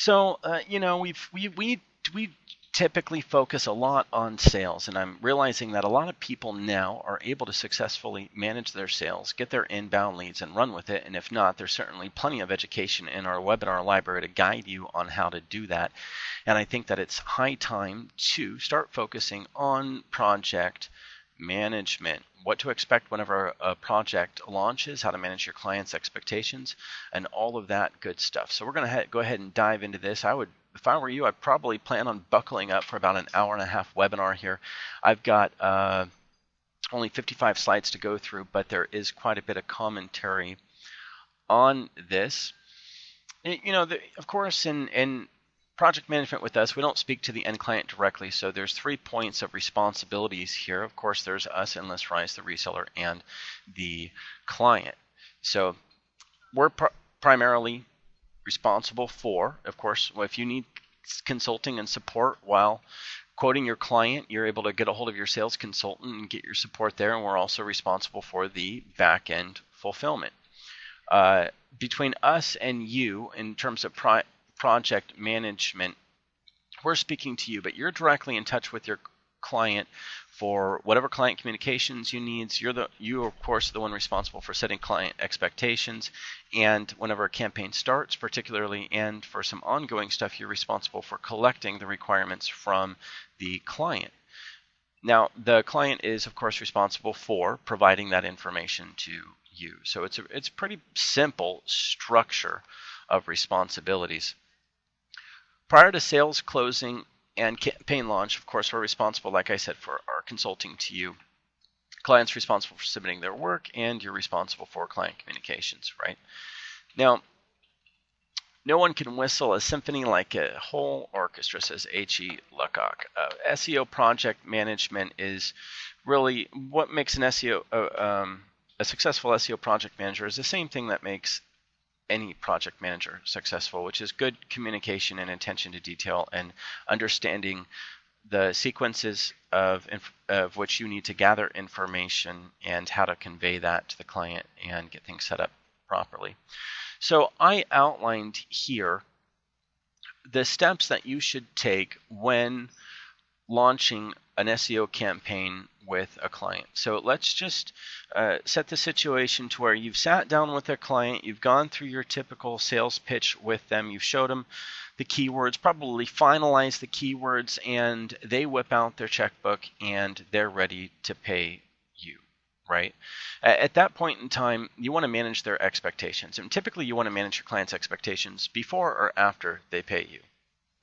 So, we typically focus a lot on sales, and I'm realizing that a lot of people now are able to successfully manage their sales, get their inbound leads, and run with it. And if not, there's certainly plenty of education in our webinar library to guide you on how to do that. And I think that it's high time to start focusing on project management, what to expect whenever a project launches, how to manage your clients' expectations, and all of that good stuff. So we're going to go ahead and dive into this. If I were you, I'd probably plan on buckling up for about an hour and a half webinar here. I've got only 55 slides to go through, but there is quite a bit of commentary on this. Of course, in project management with us, we don't speak to the end client directly, so there's 3 points of responsibilities here. Of course, there's us, Endlessrise, the reseller, and the client. So we're primarily responsible for, of course, if you need consulting and support while quoting your client, you're able to get a hold of your sales consultant and get your support there, and we're also responsible for the back-end fulfillment. Between us and you, in terms of project management, we're speaking to you, but you're directly in touch with your client for whatever client communications you need. You of course are the one responsible for setting client expectations, and whenever a campaign starts particularly, and for some ongoing stuff, you're responsible for collecting the requirements from the client. Now, the client is of course responsible for providing that information to you. So it's a pretty simple structure of responsibilities. Prior to sales closing and campaign launch, of course, we're responsible, like I said, for our consulting to you. Client's responsible for submitting their work, and you're responsible for client communications, right? Now, no one can whistle a symphony like a whole orchestra, says H.E. Lecoq. SEO project management is really what makes an SEO, a successful SEO project manager is the same thing that makes any project manager successful, which is good communication and attention to detail and understanding the sequences of which you need to gather information and how to convey that to the client and get things set up properly. So I outlined here the steps that you should take when launching an SEO campaign with a client. So let's just set the situation to where you've sat down with a client, you've gone through your typical sales pitch with them, you've showed them the keywords, probably finalized the keywords, and they whip out their checkbook and they're ready to pay you, right? At that point in time, you want to manage their expectations. And typically you want to manage your client's expectations before or after they pay you.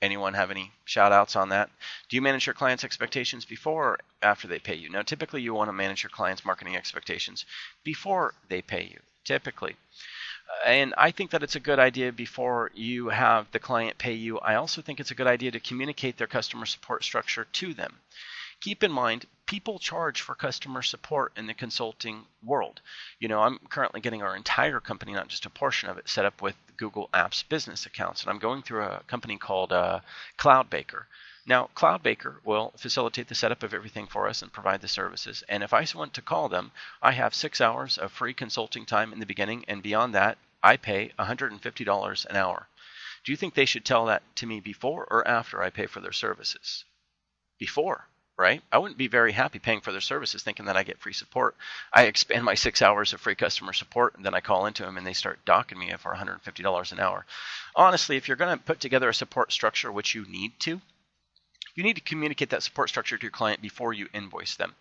Anyone have any shout outs on that? Do you manage your clients' expectations before or after they pay you? Now, typically you want to manage your clients' marketing expectations before they pay you, typically. And I think that it's a good idea before you have the client pay you. I also think it's a good idea to communicate their customer support structure to them. Keep in mind, people charge for customer support in the consulting world. I'm currently getting our entire company, not just a portion of it, set up with Google Apps business accounts. And I'm going through a company called Cloudbaker. Now, Cloudbaker will facilitate the setup of everything for us and provide the services. And if I want to call them, I have 6 hours of free consulting time in the beginning. And beyond that, I pay $150 an hour. Do you think they should tell that to me before or after I pay for their services? Before. Right? I wouldn't be very happy paying for their services thinking that I get free support. I expand my 6 hours of free customer support, and then I call into them and they start docking me for $150 an hour. Honestly, if you're going to put together a support structure, which you need to communicate that support structure to your client before you invoice them.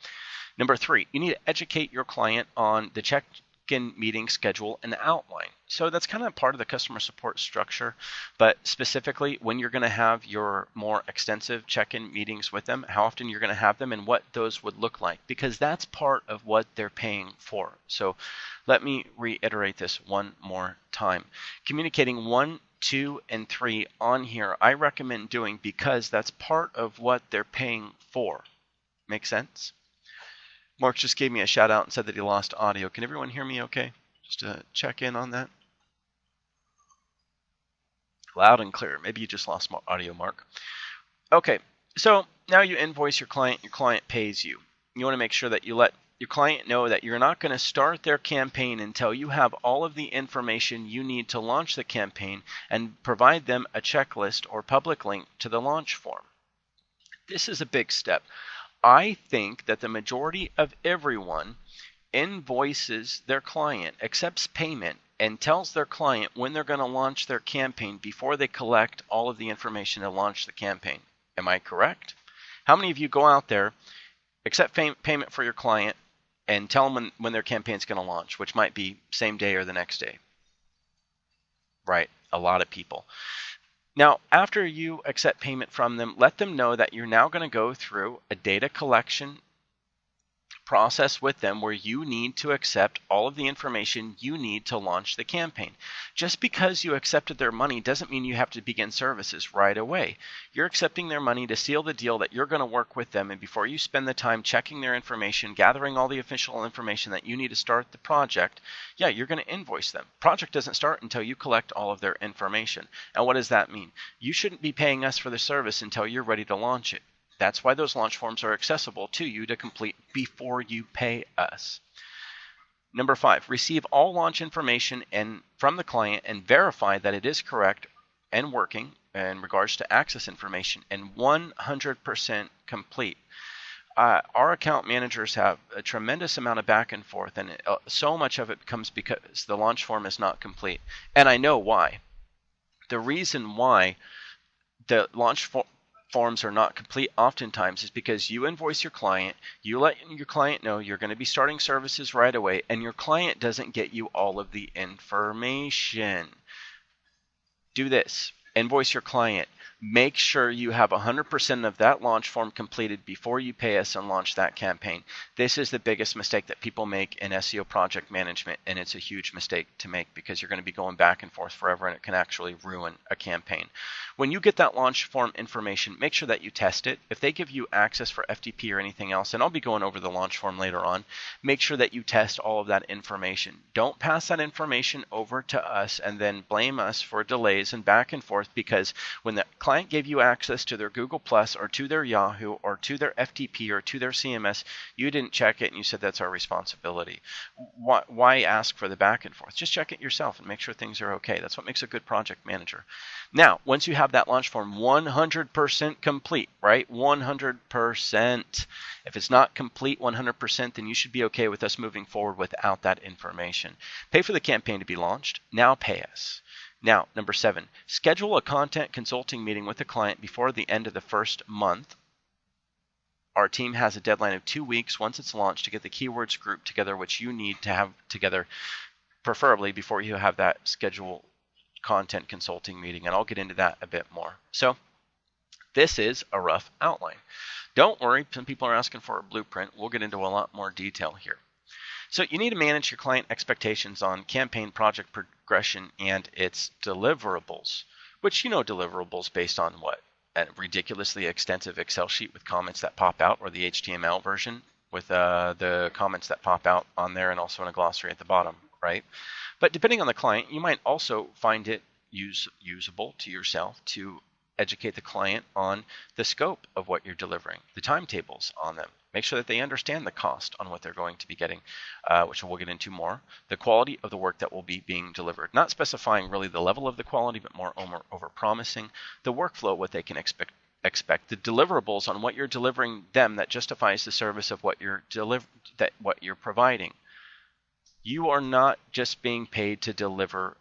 Number 3, you need to educate your client on the check-in meeting schedule and outline. So that's kind of part of the customer support structure, but specifically when you're going to have your more extensive check-in meetings with them, how often you're going to have them and what those would look like, because that's part of what they're paying for. So let me reiterate this one more time. Communicating 1, 2, and 3 on here, I recommend doing because that's part of what they're paying for. Make sense? Mark just gave me a shout out and said that he lost audio. Can everyone hear me okay? Just to check in on that. Loud and clear. Maybe you just lost audio, Mark. Okay, so now you invoice your client pays you. You want to make sure that you let your client know that you're not going to start their campaign until you have all of the information you need to launch the campaign, and provide them a checklist or public link to the launch form. This is a big step. I think that the majority of everyone invoices their client, accepts payment, and tells their client when they're going to launch their campaign before they collect all of the information to launch the campaign. Am I correct? How many of you go out there, accept payment for your client, and tell them when their campaign is going to launch, which might be same day or the next day? Right, a lot of people. Now, after you accept payment from them, let them know that you're now going to go through a data collection process with them where you need to accept all of the information you need to launch the campaign. Just because you accepted their money doesn't mean you have to begin services right away. You're accepting their money to seal the deal that you're going to work with them, and before you spend the time checking their information, gathering all the official information that you need to start the project, yeah, you're going to invoice them. Project doesn't start until you collect all of their information. And what does that mean? You shouldn't be paying us for the service until you're ready to launch it. That's why those launch forms are accessible to you to complete before you pay us. Number 5, receive all launch information from the client and verify that it is correct and working in regards to access information, and 100% complete. Our account managers have a tremendous amount of back and forth, and so much of it comes because the launch form is not complete. And I know why. The reason why the launch forms are not complete oftentimes is because you invoice your client, you let your client know you're going to be starting services right away, and your client doesn't get you all of the information. Do this. Invoice your client. Make sure you have 100% of that launch form completed before you pay us and launch that campaign. This is the biggest mistake that people make in SEO project management, and it's a huge mistake to make because you're going to be going back and forth forever, and it can actually ruin a campaign. When you get that launch form information, make sure that you test it. If they give you access for FTP or anything else, and I'll be going over the launch form later on, make sure that you test all of that information. Don't pass that information over to us and then blame us for delays and back and forth, because when the client gave you access to their Google Plus or to their Yahoo or to their FTP or to their CMS, you didn't check it and you said that's our responsibility. Why ask for the back and forth? Just check it yourself and make sure things are okay. That's what makes a good project manager. Now, once you have that launch form 100% complete, right? 100%. If it's not complete 100%, then you should be okay with us moving forward without that information. Pay for the campaign to be launched. Now pay us. Now, number 7, schedule a content consulting meeting with the client before the end of the first month. Our team has a deadline of 2 weeks once it's launched to get the keywords grouped together, which you need to have together, preferably before you have that scheduled content consulting meeting. And I'll get into that a bit more. So this is a rough outline. Don't worry, some people are asking for a blueprint. We'll get into a lot more detail here. So you need to manage your client expectations on campaign project progression and its deliverables, which you know deliverables based on what? A ridiculously extensive Excel sheet with comments that pop out, or the HTML version with the comments that pop out on there, and also in a glossary at the bottom, right? But depending on the client, you might also find it usable to yourself to educate the client on the scope of what you're delivering, the timetables on them. Make sure that they understand the cost on what they're going to be getting, which we'll get into more. The quality of the work that will be being delivered. Not specifying really the level of the quality, but more over-promising. The workflow, what they can expect. The deliverables on what you're delivering them that justifies the service of what you're providing. You are not just being paid to deliver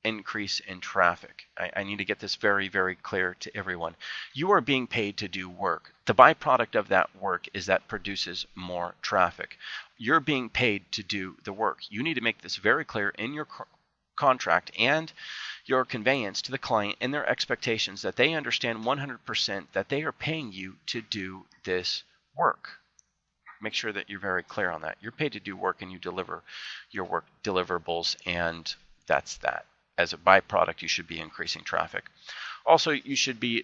increase in traffic. I need to get this very, very clear to everyone. You are being paid to do work. The byproduct of that work is that produces more traffic. You're being paid to do the work. You need to make this very clear in your contract and your conveyance to the client and their expectations, that they understand 100% that they are paying you to do this work. Make sure that you're very clear on that. You're paid to do work, and you deliver your work deliverables, and that's that. As a byproduct, you should be increasing traffic. Also, you should be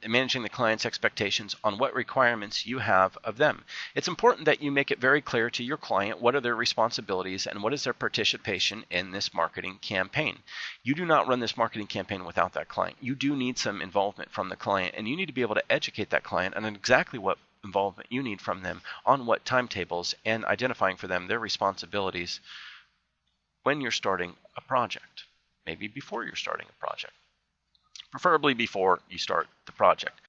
managing the client's expectations on what requirements you have of them. It's important that you make it very clear to your client what are their responsibilities and what is their participation in this marketing campaign. You do not run this marketing campaign without that client. You do need some involvement from the client, and you need to be able to educate that client on exactly what involvement you need from them, on what timetables, and identifying for them their responsibilities when you're starting a project, maybe before you're starting a project, preferably before you start the project.